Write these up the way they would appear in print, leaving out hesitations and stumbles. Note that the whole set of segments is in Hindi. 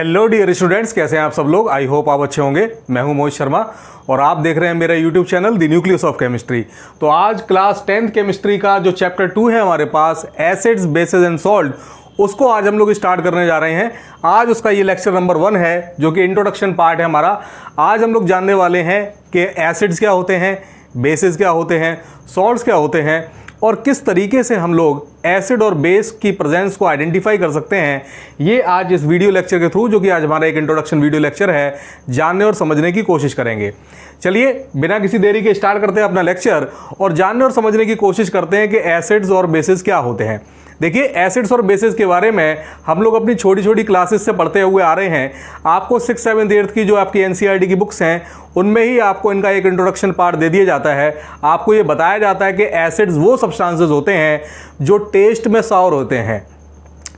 हेलो डियर स्टूडेंट्स, कैसे हैं आप सब लोग। आई होप आप अच्छे होंगे। मैं हूं मोहित शर्मा और आप देख रहे हैं मेरा YouTube channel the nucleus of chemistry. तो आज क्लास 10th केमिस्ट्री का जो चैप्टर 2 है हमारे पास, एसिड्स बेसिस एंड सॉल्ट, उसको आज हम लोग स्टार्ट करने जा रहे हैं। आज उसका ये लेक्चर नंबर 1 है जो कि इंट्रोडक्शन पार्ट है हमारा। आज हम लोग जानने वाले हैं कि एसिड्स क्या होते हैं, बेसिस क्या होते हैं, सॉल्ट्स क्या होते हैं और किस तरीके से हम लोग एसिड और बेस की प्रेजेंस को आइडेंटिफाई कर सकते हैं। ये आज इस वीडियो लेक्चर के थ्रू, जो कि आज हमारा एक इंट्रोडक्शन वीडियो लेक्चर है, जानने और समझने की कोशिश करेंगे। चलिए बिना किसी देरी के स्टार्ट करते हैं अपना लेक्चर और जानने और समझने की कोशिश करते हैं कि एसिड्स और बेसिस क्या होते हैं। देखिए, एसिड्स और बेसिस के बारे में हम लोग अपनी छोटी छोटी क्लासेस से पढ़ते हुए आ रहे हैं। आपको 6th 7th 8th की जो आपकी एनसीईआरटी की बुक्स हैं उनमें ही आपको इनका एक इंट्रोडक्शन पार्ट दे दिया जाता है। आपको ये बताया जाता है कि एसिड्स वो सब्सटेंसेस होते हैं जो टेस्ट में साउर होते हैं,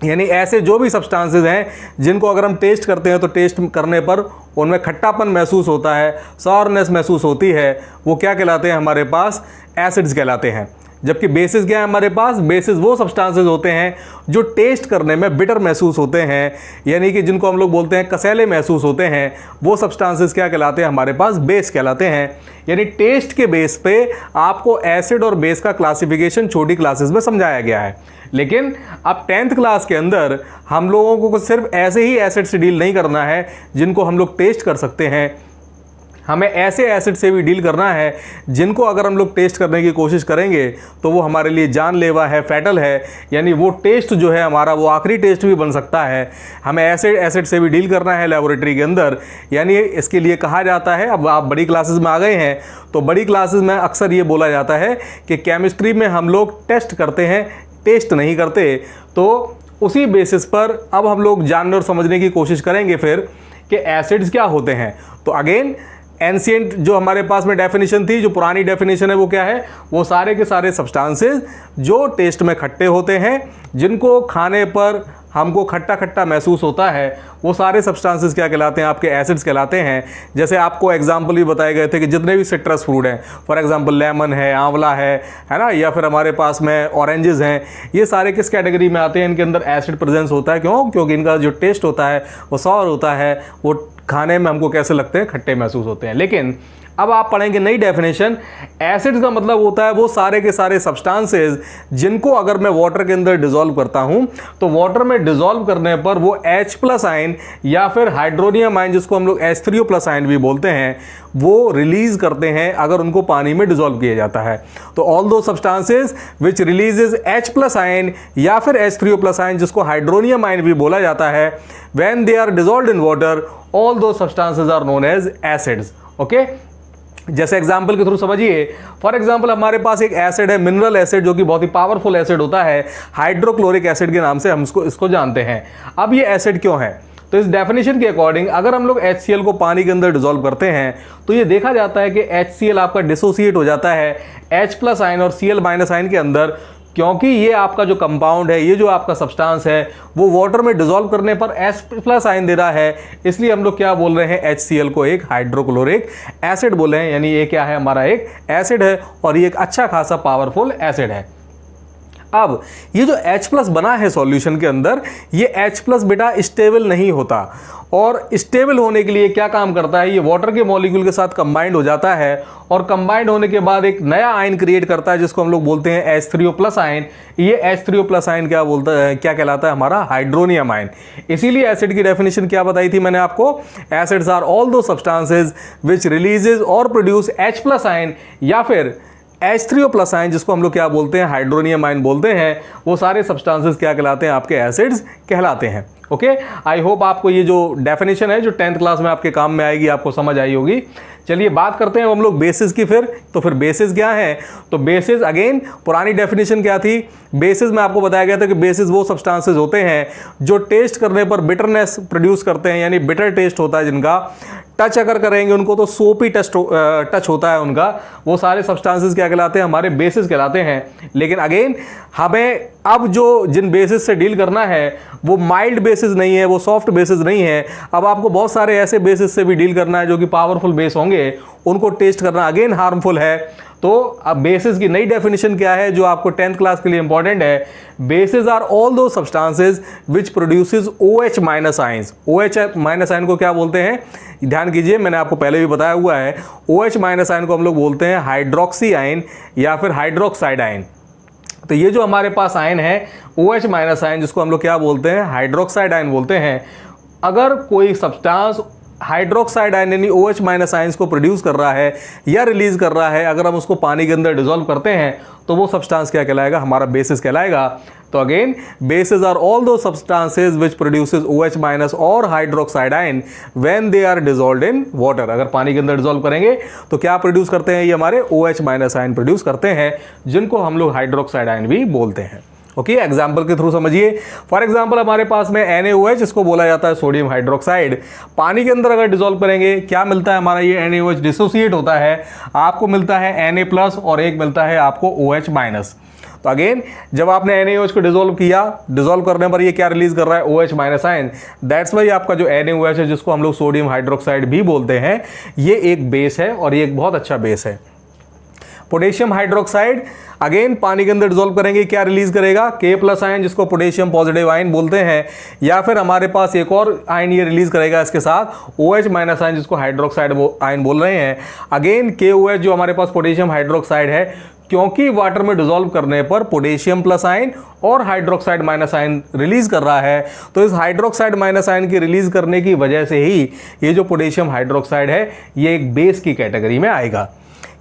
यानी ऐसे जो भी सब्सटेंसेस हैं जिनको अगर हम टेस्ट करते हैं तो टेस्ट करने पर उनमें खट्टापन महसूस होता है, साउरनेस महसूस होती है, वो क्या कहलाते हैं हमारे पास, एसिड्स कहलाते हैं। जबकि बेसिस क्या है हमारे पास, बेसिस वो सब्सटेंसेस होते हैं जो टेस्ट करने में बिटर महसूस होते हैं, यानी कि जिनको हम लोग बोलते हैं कसैले महसूस होते हैं, वो सब्सटेंसेस क्या कहलाते हैं हमारे पास, बेस कहलाते हैं। यानी टेस्ट के बेस पे आपको एसिड और बेस का क्लासिफिकेशन छोटी क्लासेस में समझाया गया है। लेकिन अब 10th क्लास के अंदर हम लोगों को सिर्फ ऐसे ही एसिड से डील नहीं करना है जिनको हम लोग टेस्ट कर सकते हैं, हमें ऐसे एसिड से भी डील करना है जिनको अगर हम लोग टेस्ट करने की कोशिश करेंगे तो वो हमारे लिए जानलेवा है, फैटल है, यानी वो टेस्ट जो है हमारा वो आखिरी टेस्ट भी बन सकता है। हमें ऐसे एसिड से भी डील करना है लेबोरेटरी के अंदर। यानी इसके लिए कहा जाता है, अब आप बड़ी क्लासेस में आ गए हैं तो बड़ी क्लासेस में अक्सर ये बोला जाता है कि केमिस्ट्री में हम लोग टेस्ट करते हैं, टेस्ट नहीं करते। तो उसी बेसिस पर अब हम लोग जानने और समझने की कोशिश करेंगे फिर कि एसिड्स क्या होते हैं। तो अगेन एंशिएंट जो हमारे पास में डेफिनेशन थी, जो पुरानी डेफिनेशन है, वो क्या है, वो सारे के सारे सब्सटेंसेस जो टेस्ट में खट्टे होते हैं, जिनको खाने पर हमको खट्टा खट्टा महसूस होता है, वो सारे सब्सटेंसेस क्या कहलाते हैं, आपके एसिड्स कहलाते हैं। जैसे आपको एग्जांपल भी बताए गए थे कि जितने भी सिट्रस फ्रूट हैं, फॉर एग्जांपल लेमन है, आंवला है ना, या फिर हमारे पास में ऑरेंजेस हैं, ये सारे किस कैटेगरी में आते हैं, इनके अंदर एसिड प्रेजेंस होता है। क्यों? क्योंकि इनका जो टेस्ट होता है वो सॉर होता है, वो खाने में हमको कैसे लगते हैं, खट्टे महसूस होते हैं। लेकिन अब आप पढ़ेंगे नई डेफिनेशन। एसिड्स का मतलब होता है वो सारे के सारे सब्सटेंसेस जिनको अगर मैं वाटर के अंदर डिसॉल्व करता हूं तो वाटर में डिसॉल्व करने पर वो H+ आयन या फिर हाइड्रोनियम आयन, जिसको हम लोग H3O+ आयन भी बोलते हैं, वो रिलीज करते हैं अगर उनको पानी में डिसॉल्व किया जाता है। तो all those substances which releases H+ ion या फिर H3O+ आयन, जिसको हाइड्रोनियम आयन भी बोला जाता है, when they are dissolved in water, all those substances are known as acids. Okay, जैसे एग्जाम्पल के थ्रू समझिए। फॉर एग्जाम्पल हमारे पास एक एसिड है, मिनरल एसिड, जो कि बहुत ही पावरफुल एसिड होता है, हाइड्रोक्लोरिक एसिड के नाम से हम इसको जानते हैं। अब ये एसिड क्यों है, तो इस डेफिनेशन के अकॉर्डिंग अगर हम लोग HCl को पानी के अंदर डिसॉल्व करते हैं तो ये देखा जाता है कि HCl आपका डिसोसिएट हो जाता है H+ आयन और Cl- आयन के अंदर, क्योंकि ये आपका जो कंपाउंड है, ये जो आपका सब्सटेंस है, वो वाटर में डिसॉल्व करने पर H+ आयन दे रहा है। इसलिए हम लोग क्या बोल रहे हैं, HCl को एक हाइड्रोक्लोरिक एसिड बोल रहे हैं, यानी ये क्या है, हमारा एक एसिड है और ये एक अच्छा खासा पावरफुल एसिड है। अब ये जो H+ बना है सॉल्यूशन के अंदर, ये H+ बेटा स्टेबल नहीं होता, और स्टेबल होने के लिए क्या काम करता है, ये वाटर के मॉलिक्यूल के साथ कंबाइंड हो जाता है और कंबाइंड होने के बाद एक नया आयन क्रिएट करता है जिसको हम लोग बोलते हैं H3O+ आयन। ये H3O+ आयन क्या बोलता है, क्या कहलाता है, हमारा हाइड्रोनियम आयन। इसीलिए एसिड की डेफिनेशन क्या बताई थी मैंने आपको, acids are all those substances which releases और प्रोड्यूस H+ आयन या फिर H3O+ आयन, जिसको हम लोग क्या बोलते हैं, हाइड्रोनियम आयन बोलते हैं, वो सारे सब्सटेंसेस क्या कहलाते हैं, आपके एसिड्स कहलाते हैं। ओके, आई होप आपको ये जो डेफिनेशन है जो 10th क्लास में आपके काम में आएगी, आपको समझ आई होगी। चलिए बात करते हैं हम लोग बेसिस की फिर। तो फिर बेसिस क्या है, तो बेसिस अगेन पुरानी डेफिनेशन क्या थी, बेसिस में आपको बताया गया था कि बेसिस वो सब्सटेंसेस होते हैं जो टेस्ट करने पर बिटरनेस प्रोड्यूस करते हैं, यानी बिटर टेस्ट होता है जिनका, टच अगर करेंगे उनको तो सोपी टच होता है उनका, वो सारे सब्सटेंसेस क्या कहलाते हैं, हमारे बेसिस कहलाते हैं। लेकिन अगेन हमें अब जो जिन बेसिस से डील करना है वो माइल्ड बेसिस नहीं है, वो सॉफ्ट बेसिस नहीं है। अब आपको बहुत सारे ऐसे बेसिस से भी डील करना है जो कि पावरफुल बेस होंगे, उनको टेस्ट करना अगेन हार्मफुल है। तो अब बेसिस की नई डेफिनेशन क्या है जो आपको 10th क्लास के लिए इंपॉर्टेंट है? Basis are all those substances which produces OH minus ions. OH minus ion को क्या बोलते हैं? ध्यान कीजिए, मैंने आपको पहले भी बताया हुआ है। OH माइनस आयन को हम लोग बोलते हैं हाइड्रोक्सी आयन या फिर हाइड्रोक्साइड आयन। तो ये जो हमारे पास आयन है OH माइनस आयन, जिसको हम लोग क्या बोलते हैं? हाइड्रोक्साइड आयन बोलते हैं। अगर कोई सब्सटेंस हाइड्रोक्साइड आयन यानी OH माइनस आयंस को प्रोड्यूस कर रहा है या रिलीज कर रहा है, अगर हम उसको पानी के अंदर डिसॉल्व करते हैं तो वो सब्सटेंस क्या कहलाएगा? हमारा बेसिस कहलाएगा। तो again, basis are all those substances which produces OH minus और hydroxide ion when they are dissolved in water. अगर पानी के अंदर डिसॉल्व करेंगे तो क्या प्रोड्यूस करते हैं? ये हमारे OH माइनस आयन प्रोड्यूस करते हैं, जिनको हम लोग हाइड्रोक्साइड आयन भी बोलते हैं। ओके, एग्जाम्पल के थ्रू समझिए। फॉर एग्जाम्पल हमारे पास में NaOH, इसको बोला जाता है सोडियम हाइड्रोक्साइड। पानी के अंदर अगर डिसॉल्व करेंगे क्या मिलता है हमारा? ये NaOH डिसोसिएट होता है, आपको मिलता है Na+ और एक मिलता है आपको OH-। तो अगेन, जब आपने NaOH को डिसॉल्व किया, डिसॉल्व करने पर ये क्या रिलीज कर रहा है? OH minus ion. That's why आपका जो NaOH है, जिसको हम लोग सोडियम हाइड्रोक्साइड भी बोलते हैं, ये एक बेस है और ये एक बहुत अच्छा बेस है। पोटेशियम हाइड्रोक्साइड, अगेन पानी के अंदर डिसॉल्व करेंगे, क्या रिलीज करेगा? K+ आयन, जिसको पोटेशियम पॉजिटिव आयन बोलते हैं। या फिर हमारे पास एक और आयन ये रिलीज करेगा इसके साथ, OH माइनस आयन, जिसको हाइड्रोक्साइड आयन बोल रहे हैं। अगेन KOH जो हमारे पास पोटेशियम हाइड्रोक्साइड है, क्योंकि वाटर में डिसॉल्व करने पर पोटेशियम प्लस आयन और हाइड्रोक्साइड माइनस आयन रिलीज कर रहा है, तो इस हाइड्रोक्साइड माइनस आयन की रिलीज करने की वजह से ही ये जो पोटेशियम हाइड्रोक्साइड है ये एक बेस की कैटेगरी में आएगा।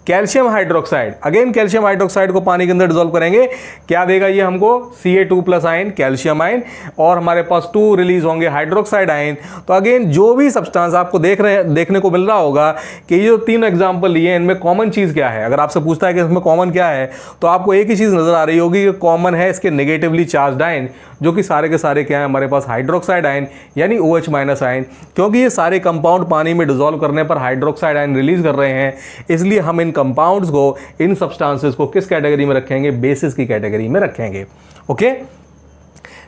Calcium hydroxide, again calcium hydroxide को पानी के अंदर डिसॉल्व करेंगे, क्या देगा ये हमको? Ca2+ आयन, कैल्शियम आयन, और हमारे पास 2 रिलीज होंगे हाइड्रोक्साइड आयन। तो अगेन जो भी सब्सटेंस आपको देखने को मिल रहा होगा कि ये जो 3 एग्जाम्पल लिए, इनमें कॉमन चीज़ क्या है? अगर आपसे पूछता है कि इसमें कॉमन क्या है, तो आपको एक ही चीज़ नजर आ रही होगी कि कॉमन है इसके नेगेटिवली चार्ज्ड आयन, जो कि सारे के सारे क्या है हमारे पास? हाइड्रोक्साइड आयन यानी OH माइनस आयन। क्योंकि ये सारे कंपाउंड पानी में डिसॉल्व करने पर हाइड्रोक्साइड आयन रिलीज कर रहे हैं, इसलिए हम इन कंपाउंड्स को, इन सब्सटेंसेस को किस कैटेगरी में रखेंगे? बेसिस की कैटेगरी में रखेंगे। ओके,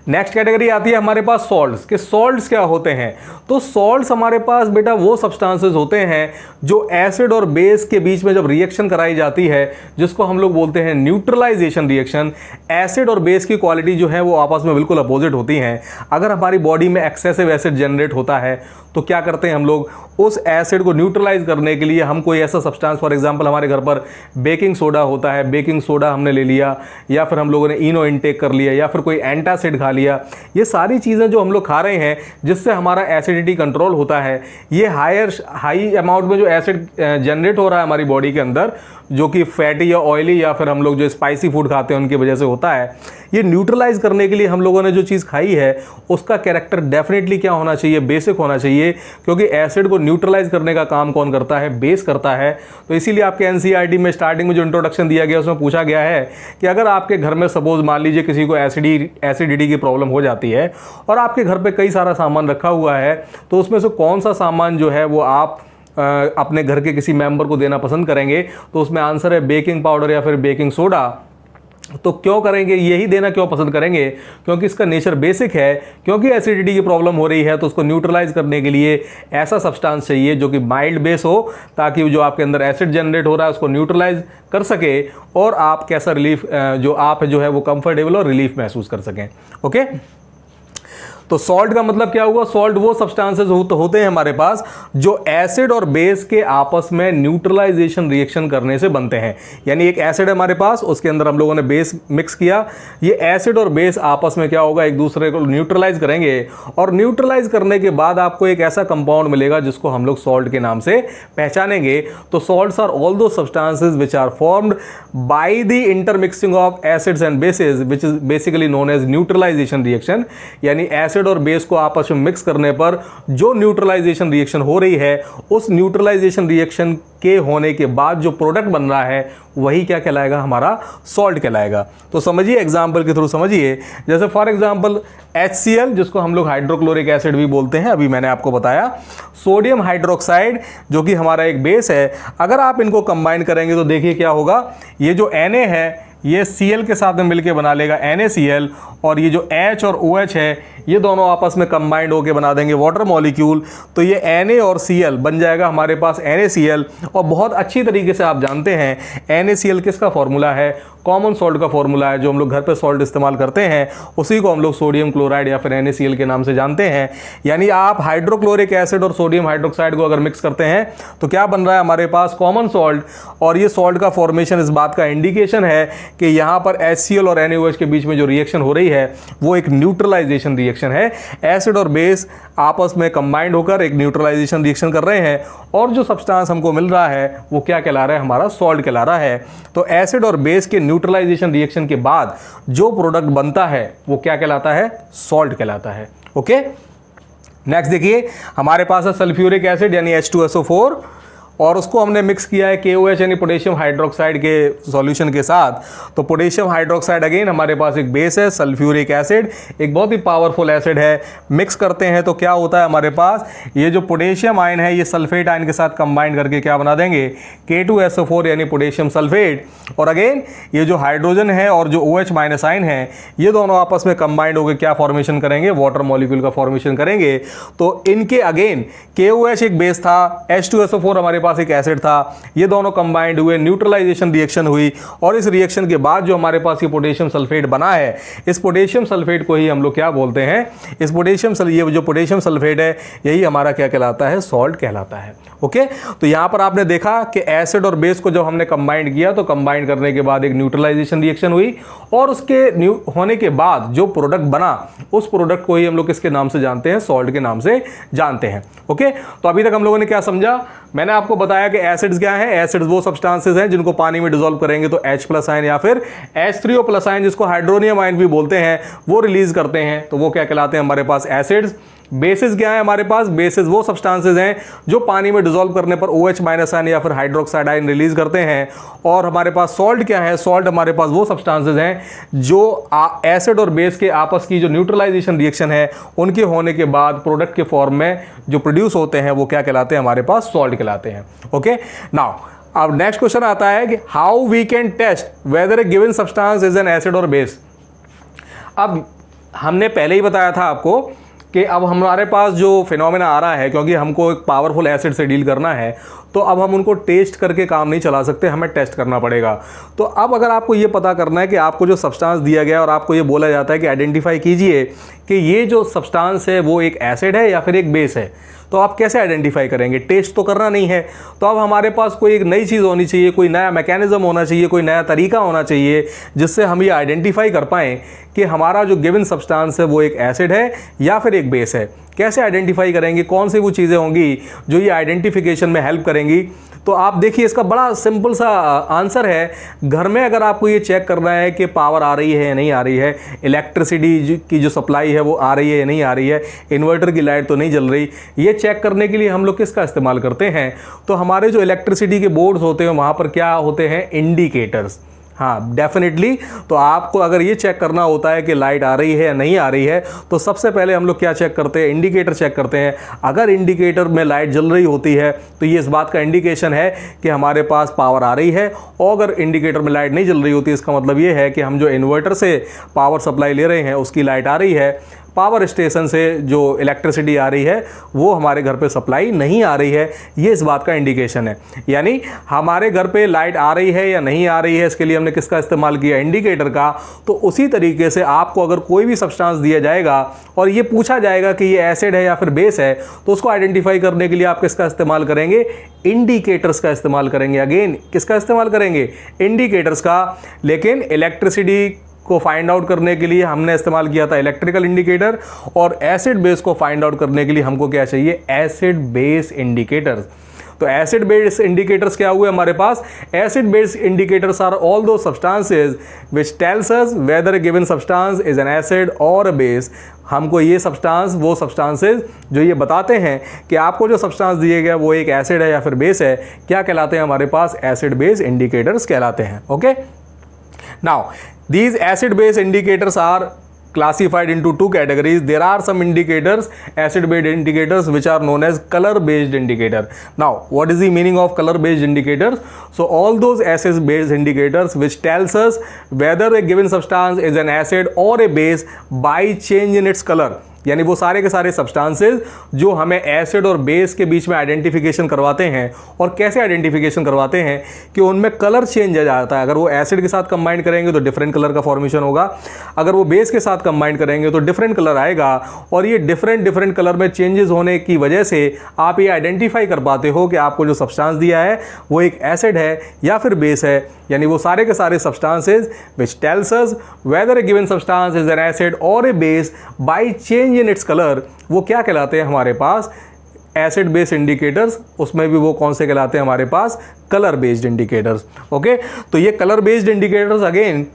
नेक्स्ट कैटेगरी आती है हमारे पास सॉल्ट्स। कि सॉल्ट्स क्या होते हैं? तो सॉल्ट्स हमारे पास बेटा वो सब्सटेंसेस होते हैं जो एसिड और बेस के बीच में जब रिएक्शन कराई जाती है, जिसको हम लोग बोलते हैं न्यूट्रलाइजेशन रिएक्शन। एसिड और बेस की क्वालिटी जो है वो आपस में बिल्कुल अपोजिट होती हैं। अगर हमारी बॉडी में एक्सेसिव एसिड जनरेट होता है तो क्या करते हैं हम लोग? उस एसिड को न्यूट्रलाइज करने के लिए हम कोई ऐसा सब्सटेंस, फॉर एग्जांपल हमारे घर पर बेकिंग सोडा होता है, बेकिंग सोडा हमने ले लिया, या फिर हम लोगों ने इनो इनटेक कर लिया, या फिर कोई एंटासिड खा लिया। ये सारी चीज़ें जो हम लोग खा रहे हैं जिससे हमारा एसिडिटी कंट्रोल होता है, ये हाई अमाउंट में जो एसिड जनरेट हो रहा है हमारी बॉडी के अंदर, जो कि फैटी या ऑयली या फिर हम लोग जो स्पाइसी फूड खाते हैं उनकी वजह से होता है, ये न्यूट्रलाइज करने के लिए हम लोगों ने जो चीज़ खाई है उसका कैरेक्टर डेफिनेटली क्या होना चाहिए? बेसिक होना चाहिए। क्योंकि एसिड को न्यूट्रलाइज करने का काम कौन करता है? बेस करता है। तो इसीलिए आपके NCERT में स्टार्टिंग में जो इंट्रोडक्शन दिया गया उसमें पूछा गया है कि अगर आपके घर में सपोज मान लीजिए किसी को एसिडिटी की प्रॉब्लम हो जाती है और आपके घर पर कई सारा सामान रखा हुआ है, तो उसमें से कौन सा सामान जो है वो आप अपने घर के किसी मेंबर को देना पसंद करेंगे? तो उसमें आंसर है बेकिंग पाउडर या फिर बेकिंग सोडा। तो क्यों करेंगे? यही देना क्यों पसंद करेंगे? क्योंकि इसका नेचर बेसिक है। क्योंकि एसिडिटी की प्रॉब्लम हो रही है तो उसको न्यूट्रलाइज करने के लिए ऐसा सब्सटेंस चाहिए जो कि माइल्ड बेस हो, ताकि जो आपके अंदर एसिड जनरेट हो रहा है उसको न्यूट्रलाइज कर सके और आप कैसा रिलीफ जो आप जो है वो कंफर्टेबल और रिलीफ महसूस कर सकें। ओके, तो सॉल्ट का मतलब क्या हुआ? सॉल्ट वो सब्सटेंसेस होते हैं हमारे पास जो एसिड और बेस के आपस में न्यूट्रलाइजेशन रिएक्शन करने से बनते हैं। यानी एक एसिड है हमारे पास, उसके अंदर हम लोगों ने बेस मिक्स किया, ये एसिड और बेस आपस में क्या होगा? एक दूसरे को न्यूट्रलाइज करेंगे, और न्यूट्रलाइज करने के बाद आपको एक ऐसा कंपाउंड मिलेगा जिसको हम लोग सॉल्ट के नाम से पहचानेंगे। तो salts are all those substances which are formed by the intermixing of acids and bases, which is basically known as neutralisation reaction. यानी एसिड और बेस को आपस में मिक्स करने पर जो न्यूट्रलाइजेशन रिएक्शन हो रही है, उस न्यूट्रलाइजेशन रिएक्शन के होने के बाद जो प्रोडक्ट बन रहा है वही क्या कहलाएगा? हमारा सॉल्ट कहलाएगा। तो समझिए, एग्जांपल के थ्रू समझिए। जैसे फॉर एग्जांपल HCl, जिसको हम लोग हाइड्रोक्लोरिक एसिड भी बोलते हैं, अभी मैंने आपको बताया। सोडियम हाइड्रोक्साइड जो कि हमारा एक बेस है, अगर आप इनको कंबाइन करेंगे तो देखिए क्या होगा? ये जो Na है ये Cl के साथ में मिलके बना लेगा NaCl, और ये जो H और OH है ये दोनों आपस में कंबाइंड होके बना देंगे वाटर मॉलिक्यूल। तो ये Na और Cl बन जाएगा हमारे पास NaCl। और बहुत अच्छी तरीके से आप जानते हैं NaCl किसका फॉर्मूला है, कॉमन सॉल्ट का फॉर्मूला है, जो हम लोग घर पे सॉल्ट इस्तेमाल करते हैं उसी को हम लोग सोडियम क्लोराइड या फिर NaCl के नाम से जानते हैं। यानी आप हाइड्रोक्लोरिक एसिड और सोडियम हाइड्रोक्साइड को अगर मिक्स करते हैं तो क्या बन रहा है हमारे पास, कॉमन सॉल्ट। और ये सॉल्ट का फॉर्मेशन इस बात का इंडिकेशन है कि यहाँ पर HCl और NaOH के बीच में जो रिएक्शन हो रही है वो एक न्यूट्रलाइजेशन रिएक्शन है। एसिड और बेस आपस में कंबाइंड होकर एक न्यूट्रलाइजेशन रिएक्शन कर रहे हैं, और जो सब्सटेंस हमको मिल रहा है वो क्या कहला रहा है, हमारा सॉल्ट कहला रहा है। तो एसिड और बेस के न्यूट्रलाइजेशन रिएक्शन के बाद जो प्रोडक्ट बनता है वो क्या कहलाता है, सॉल्ट कहलाता है। ओके, नेक्स्ट देखिए हमारे पास है सल्फ्यूरिक एसिड यानी H2SO4, और उसको हमने मिक्स किया है KOH यानी पोटेशियम हाइड्रोक्साइड के सॉल्यूशन के साथ। तो पोटेशियम हाइड्रोक्साइड अगेन हमारे पास एक बेस है, सल्फ्यूरिक एसिड एक बहुत ही पावरफुल एसिड है। मिक्स करते हैं तो क्या होता है हमारे पास, ये जो पोटेशियम आयन है ये सल्फेट आयन के साथ कंबाइन करके क्या बना देंगे, K2SO4 यानी पोटेशियम सल्फेट। और अगेन ये जो हाइड्रोजन है और जो OH माइनस आयन है ये दोनों आपस में कंबाइंड होकर क्या फॉर्मेशन करेंगे, वाटर मॉलिक्यूल का फॉर्मेशन करेंगे। तो इनके अगेन KOH एक बेस था, H2SO4 हमारे पास एक एसिड था, ये दोनों कंबाइंड हुए, न्यूट्रलाइजेशन रिएक्शन हुई, और इस रिएक्शन के बाद जो हमारे पास ये पोटेशियम सल्फेट बना है, इस पोटेशियम सल्फेट को ही हम लोग क्या बोलते हैं, इस ये जो पोटेशियम सल्फेट है यही हमारा क्या कहलाता है, सॉल्ट कहलाता है। ओके, तो यहां पर आपने देखा कि एसिड और बेस को जब हमने कंबाइंड किया तो कंबाइंड करने के बाद एक न्यूट्रलाइजेशन रिएक्शन हुई, और उसके होने के बाद जो प्रोडक्ट बना उस प्रोडक्ट को ही हम लोग किसके नाम से जानते हैं, सॉल्ट के नाम से जानते हैं। ओके, तो अभी तक हम लोगों ने क्या समझा, मैंने आपको बताया कि एसिड्स क्या हैं, एसिड्स वो सब्सटेंसेस हैं जिनको पानी में डिसॉल्व करेंगे तो H+ आयन या फिर H3O+ आयन जिसको हाइड्रोनियम आयन भी बोलते हैं वो रिलीज करते हैं, तो वो क्या कहलाते हैं हमारे पास, एसिड्स। बेसिस क्या है हमारे पास, बेसिस वो सब्सटेंसेस हैं जो पानी में डिसॉल्व करने पर OH- आयन या फिर हाइड्रोक्साइड आयन रिलीज करते हैं। और हमारे पास सॉल्ट क्या है, सॉल्ट हमारे पास वो सब्सटेंसेस हैं जो एसिड और बेस के आपस की जो न्यूट्रलाइजेशन रिएक्शन है उनके होने के बाद प्रोडक्ट के फॉर्म में जो प्रोड्यूस होते हैं वो क्या कहलाते हैं, हमारे पास सॉल्ट कहलाते हैं। ओके, नाउ अब नेक्स्ट क्वेश्चन आता है कि how we can test whether a given substance is an acid और बेस। अब हमने पहले ही बताया था आपको कि अब हमारे पास जो फिनोमेना आ रहा है, क्योंकि हमको एक पावरफुल एसिड से डील करना है तो अब हम उनको टेस्ट करके काम नहीं चला सकते, हमें टेस्ट करना पड़ेगा। तो अब अगर आपको ये पता करना है कि आपको जो सब्सटेंस दिया गया और आपको ये बोला जाता है कि आइडेंटिफाई कीजिए कि ये जो सब्सटेंस है वो एक एसिड है या फिर एक बेस है, तो आप कैसे आइडेंटिफाई करेंगे, टेस्ट तो करना नहीं है। तो अब हमारे पास कोई एक नई चीज़ होनी चाहिए, कोई नया मैकेनिज्म होना चाहिए, कोई नया तरीका होना चाहिए जिससे हम ये आइडेंटिफाई कर पाएँ कि हमारा जो गिवन सब्सटेंस है वो एक एसिड है या फिर एक बेस है। कैसे आइडेंटिफाई करेंगे, कौन सी वो चीज़ें होंगी जो ये आइडेंटिफिकेशन में हेल्प करेंगी। तो आप देखिए इसका बड़ा सिंपल सा आंसर है। घर में अगर आपको ये चेक करना है कि पावर आ रही है या नहीं आ रही है, इलेक्ट्रिसिटी की जो सप्लाई है वो आ रही है या नहीं आ रही है, इन्वर्टर की लाइट तो नहीं जल रही, ये चेक करने के लिए हम लोग किसका इस्तेमाल करते हैं, तो हमारे जो इलेक्ट्रिसिटी के बोर्ड्स होते हैं वहाँ पर क्या होते हैं, इंडिकेटर्स। हाँ डेफिनेटली, तो आपको अगर ये चेक करना होता है कि लाइट आ रही है या नहीं आ रही है तो सबसे पहले हम लोग क्या चेक करते हैं, इंडिकेटर चेक करते हैं। अगर इंडिकेटर में लाइट जल रही होती है तो ये इस बात का इंडिकेशन है कि हमारे पास पावर आ रही है, और अगर इंडिकेटर में लाइट नहीं जल रही होती इसका मतलब ये है कि हम जो इन्वर्टर से पावर सप्लाई ले रहे हैं उसकी लाइट आ रही है, पावर स्टेशन से जो इलेक्ट्रिसिटी आ रही है वो हमारे घर पे सप्लाई नहीं आ रही है, ये इस बात का इंडिकेशन है। यानी हमारे घर पे लाइट आ रही है या नहीं आ रही है इसके लिए हमने किसका इस्तेमाल किया, इंडिकेटर का। तो उसी तरीके से आपको अगर कोई भी सब्सटेंस दिया जाएगा और ये पूछा जाएगा कि ये एसिड है या फिर बेस है तो उसको आइडेंटिफाई करने के लिए आप किसका इस्तेमाल करेंगे, इंडिकेटर्स का इस्तेमाल करेंगे। अगेन किसका इस्तेमाल करेंगे, इंडिकेटर्स का। लेकिन इलेक्ट्रिसिटी को फाइंड आउट करने के लिए हमने इस्तेमाल किया था इलेक्ट्रिकल इंडिकेटर, और एसिड बेस को फाइंड आउट करने के लिए हमको क्या चाहिए, एसिड बेस इंडिकेटर्स। तो एसिड बेस इंडिकेटर्स क्या हुए हमारे पास, acid base indicators are all those substances which tells us whether a given substance is an acid और अ बेस। हमको ये सब्सटेंस, वो सब्सटेंसेस जो ये बताते हैं कि आपको जो सब्सटेंस दिए गया वो एक एसिड है या फिर बेस है, क्या कहलाते हैं हमारे पास, एसिड बेस इंडिकेटर्स कहलाते हैं। Okay, now these acid base indicators are classified into two categories. There are some indicators, acid based indicators, which are known as color based indicator. Now what is the meaning of color based indicators? So all those acid based indicators which tells us whether a given substance is an acid or a base by change in its color. यानी वो सारे के सारे सब्सटेंसेस जो हमें एसिड और बेस के बीच में आइडेंटिफिकेशन करवाते हैं, और कैसे आइडेंटिफिकेशन करवाते हैं कि उनमें कलर चेंज आ जाता है। अगर वो एसिड के साथ कंबाइन करेंगे तो डिफरेंट कलर का फॉर्मेशन होगा, अगर वो बेस के साथ कंबाइन करेंगे तो डिफरेंट कलर आएगा, और ये डिफरेंट कलर में चेंजेस होने की वजह से आप ये आइडेंटिफाई कर पाते हो कि आपको जो सब्सटेंस दिया है वो एक एसिड है या फिर बेस है। यानी वो सारे के सारे substances which tells us whether a given substance is an acid और a base by change in its colour, वो क्या कहलाते हैं हमारे पास? Acid base indicators. उसमें भी वो कौन से कहलाते हैं हमारे पास? Colour based indicators. ओके, तो ये colour based indicators again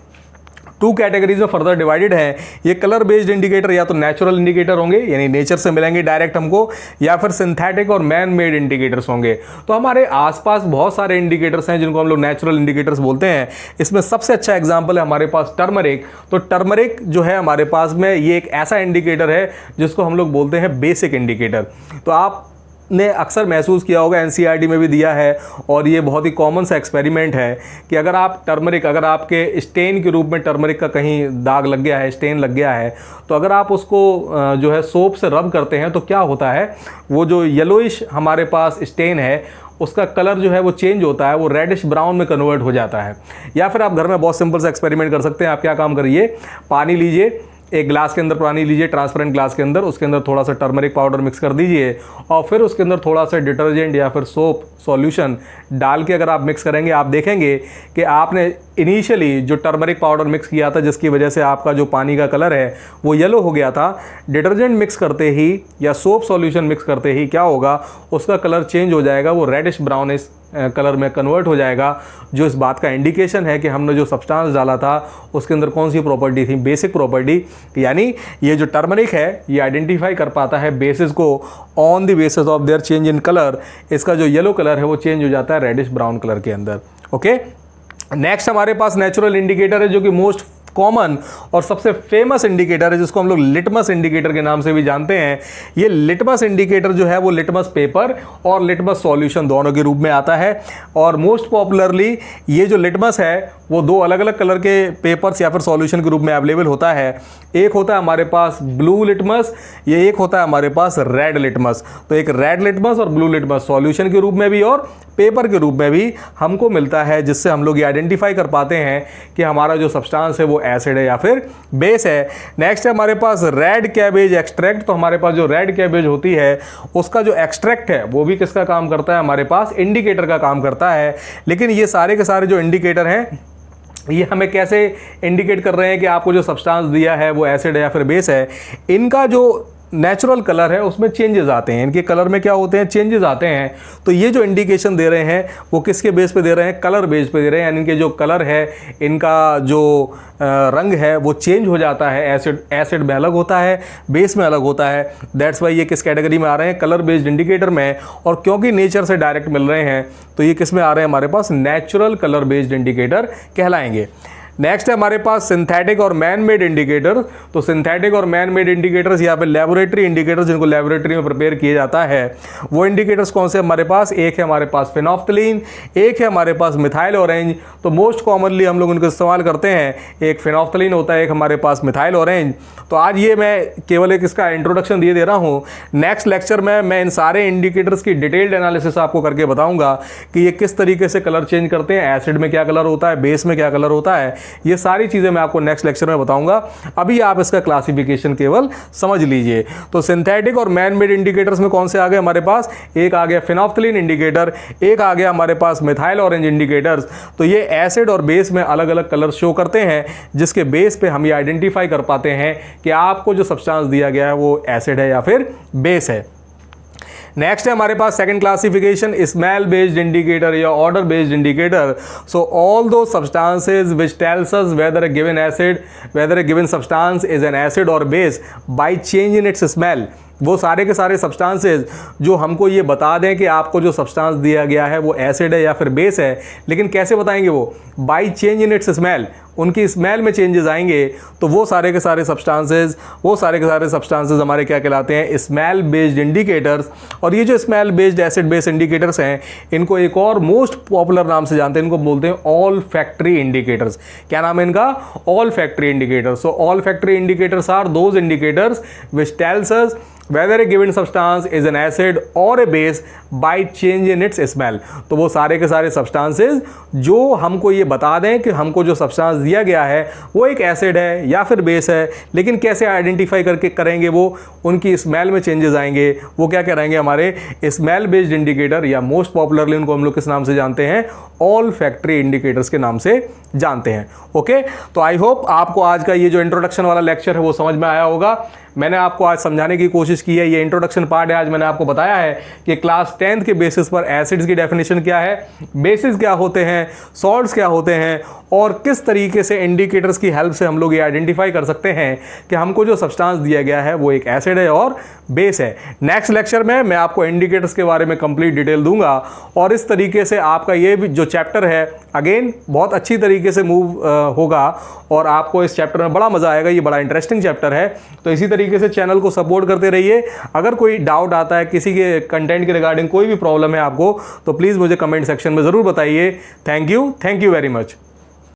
two categories में फर्दर डिवाइडेड है। ये कलर बेस्ड इंडिकेटर या तो नेचुरल इंडिकेटर होंगे, यानी नेचर से मिलेंगे डायरेक्ट हमको, या फिर सिंथेटिक और मैन मेड इंडिकेटर्स होंगे। तो हमारे आसपास बहुत सारे इंडिकेटर्स हैं जिनको हम लोग नेचुरल इंडिकेटर्स बोलते हैं। इसमें सबसे अच्छा एग्जांपल है हमारे पास टर्मरिक। तो टर्मरिक जो है हमारे पास में, ये एक ऐसा इंडिकेटर है जिसको हम लोग बोलते हैं बेसिक इंडिकेटर। तो आप ने अक्सर महसूस किया होगा, एनसीईआरटी में भी दिया है, और ये बहुत ही कॉमन सा एक्सपेरिमेंट है कि अगर आप टर्मरिक, अगर आपके स्टेन के रूप में टर्मरिक का कहीं दाग लग गया है, स्टेन लग गया है, तो अगर आप उसको जो है सोप से रब करते हैं तो क्या होता है, वो जो येलोइश हमारे पास स्टेन है उसका कलर जो है वो चेंज होता है, वो रेडिश ब्राउन में कन्वर्ट हो जाता है। या फिर आप घर में बहुत सिंपल सा एक्सपेरिमेंट कर सकते हैं। आप क्या काम करिए, पानी लीजिए, एक ग्लास के अंदर पानी लीजिए, ट्रांसपेरेंट ग्लास के अंदर, उसके अंदर थोड़ा सा टर्मरिक पाउडर मिक्स कर दीजिए, और फिर उसके अंदर थोड़ा सा डिटर्जेंट या फिर सोप सॉल्यूशन डाल के अगर आप मिक्स करेंगे, आप देखेंगे कि आपने इनिशियली जो टर्मरिक पाउडर मिक्स किया था जिसकी वजह से आपका जो पानी का कलर है वो येलो हो गया था, डिटर्जेंट मिक्स करते ही या सोप सॉल्यूशन मिक्स करते ही क्या होगा, उसका कलर चेंज हो जाएगा, वो रेडिश ब्राउनिश कलर में कन्वर्ट हो जाएगा, जो इस बात का इंडिकेशन है कि हमने जो सब्सटेंस डाला था उसके अंदर कौन सी प्रॉपर्टी थी, बेसिक प्रॉपर्टी। यानी ये जो टर्मरिक है ये आइडेंटिफाई कर पाता है बेसिस को on the basis of their change in colour. इसका जो येलो कलर है वो चेंज हो जाता है रेडिश ब्राउन कलर के अंदर। ओके, नेक्स्ट हमारे पास नेचुरल इंडिकेटर है जो कि मोस्ट कॉमन और सबसे फेमस इंडिकेटर है, जिसको हम लोग लिटमस इंडिकेटर के नाम से भी जानते हैं। ये लिटमस इंडिकेटर जो है वो लिटमस पेपर और लिटमस सॉल्यूशन दोनों के रूप में आता है, और मोस्ट पॉपुलरली ये जो लिटमस है वो दो अलग अलग कलर के पेपर्स या फिर सॉल्यूशन के रूप में अवेलेबल होता है। एक होता है हमारे पास ब्लू लिटमस, ये एक होता है हमारे पास रेड लिटमस। तो एक रेड लिटमस और ब्लू लिटमस सॉल्यूशन के रूप में भी और पेपर के रूप में भी हमको मिलता है, जिससे हम लोग ये आइडेंटिफाई कर पाते हैं कि हमारा जो सब्सटेंस है वो एसिड है या फिर बेस है। नेक्स्ट है हमारे पास रेड कैबेज एक्सट्रैक्ट। तो हमारे पास जो रेड कैबेज होती है उसका जो एक्सट्रैक्ट है वो भी किसका काम करता है, हमारे पास इंडिकेटर का काम करता है। लेकिन ये सारे के सारे जो इंडिकेटर हैं ये हमें कैसे इंडिकेट कर रहे हैं कि आपको जो सब्सटेंस दिया है वो एसिड है या फिर बेस है। इनका जो नेचुरल कलर है उसमें चेंजेस आते हैं, इनके कलर में क्या होते हैं, चेंजेस आते हैं। तो ये जो इंडिकेशन दे रहे हैं वो किसके बेस पे दे रहे हैं, कलर बेस पे दे रहे हैं। यानी इनके जो कलर है, इनका जो रंग है वो चेंज हो जाता है, एसिड में अलग होता है, बेस में अलग होता है। दैट्स वाई ये किस कैटेगरी में आ रहे हैं, कलर बेस्ड इंडिकेटर में। और क्योंकि नेचर से डायरेक्ट मिल रहे हैं तो ये किस में आ रहे हैं, हमारे पास नेचुरल कलर बेस्ड इंडिकेटर कहलाएंगे। नेक्स्ट है हमारे पास सिंथेटिक और मैन मेड इंडिकेटर। तो सिंथेटिक और मैन मेड इंडिकेटर्स या फिर लेबोरेटरी इंडिकेटर्स, जिनको लेबोरेटरी में प्रिपेयर किया जाता है, वो इंडिकेटर्स कौन से हमारे पास, एक है हमारे पास फिनोफ्थलीन, एक है हमारे पास मिथाइल ऑरेंज। तो मोस्ट कॉमनली हम लोग उनको इस्तेमाल करते हैं, एक फिनोफ्थलीन होता है, एक हमारे पास मिथाइल ऑरेंज। तो आज ये मैं केवल एक इसका इंट्रोडक्शन दे रहा हूँ। नेक्स्ट लेक्चर में मैं इन सारे इंडिकेटर्स की डिटेल्ड एनालिसिस आपको करके बताऊंगा कि ये किस तरीके से कलर चेंज करते हैं, एसिड में क्या कलर होता है, बेस में क्या कलर होता है। ये सारी चीज़ें मैं आपको नेक्स्ट लेक्चर में बताऊंगा। अभी आप इसका क्लासिफिकेशन केवल समझ लीजिए। तो सिंथेटिक और मैन मेड इंडिकेटर्स में कौन से आ गए हमारे पास, एक आ गया फिनोफ्थलीन इंडिकेटर, एक आ गया हमारे पास मिथाइल ऑरेंज इंडिकेटर्स। तो ये एसिड और बेस में अलग अलग कलर शो करते हैं, जिसके बेस पे हम ये आइडेंटिफाई कर पाते हैं कि आपको जो सब्सटेंस दिया गया है वो एसिड है या फिर बेस है। नेक्स्ट है हमारे पास second classification, smell based indicator या odour based indicator. So all those substances which tells us whether a given substance is an acid और base by change in its smell. वो सारे के सारे सब्सटेंसेस जो हमको ये बता दें कि आपको जो सब्सटेंस दिया गया है वो एसिड है या फिर बेस है, लेकिन कैसे बताएंगे वो? By change in its smell, उनकी स्मेल में चेंजेस आएंगे, तो वो सारे के सारे सब्सटेंसेस हमारे क्या कहलाते हैं? Smell based indicators. और ये जो smell based acid base indicators हैं, इनको एक और मोस्ट पॉपुलर नाम से जानते हैं, इनको बोलते हैं ऑल फैक्ट्री इंडिकेटर्स। क्या नाम है इनका? Olfactory indicators. So olfactory indicators are those indicators which tells us whether a given substance is an acid or a base by change in its smell। तो वो सारे के सारे सब्सटेंसेस जो हमको ये बता दें कि हमको जो सब्सटेंस दिया गया है वो एक एसिड है या फिर बेस है, लेकिन कैसे आइडेंटिफाई करके करेंगे वो? उनकी स्मेल में चेंजेस आएंगे, वो क्या कराएंगे? हमारे स्मेल बेस्ड इंडिकेटर, या मोस्ट पॉपुलरली उनको हम लोग किस नाम से जानते हैं? ऑल फैक्ट्री इंडिकेटर्स के नाम से जानते हैं। ओके, तो आई होप आपको आज का ये जो इंट्रोडक्शन वाला लेक्चर है वो समझ में आया होगा। मैंने आपको आज समझाने की कोशिश की है, ये इंट्रोडक्शन पार्ट है। आज मैंने आपको बताया है कि क्लास 10th के बेसिस पर एसिड्स की डेफिनेशन क्या है, बेसिस क्या होते हैं, सॉल्ट्स क्या होते हैं, और किस तरीके से इंडिकेटर्स की हेल्प से हम लोग ये आइडेंटिफाई कर सकते हैं कि हमको जो सब्सटेंस दिया गया है वो एक एसिड है और बेस है। नेक्स्ट लेक्चर में मैं आपको इंडिकेटर्स के बारे में कंप्लीट डिटेल दूंगा, और इस तरीके से आपका ये भी जो चैप्टर है अगेन बहुत अच्छी तरीके से मूव होगा, और आपको इस चैप्टर में बड़ा मजा आएगा। ये बड़ा इंटरेस्टिंग चैप्टर है, तो इसी तरीके से चैनल को सपोर्ट करते रहिए। अगर कोई डाउट आता है, किसी के कंटेंट के रिगार्डिंग कोई भी प्रॉब्लम है आपको, तो प्लीज़ मुझे कमेंट सेक्शन में ज़रूर बताइए। Thank you very much.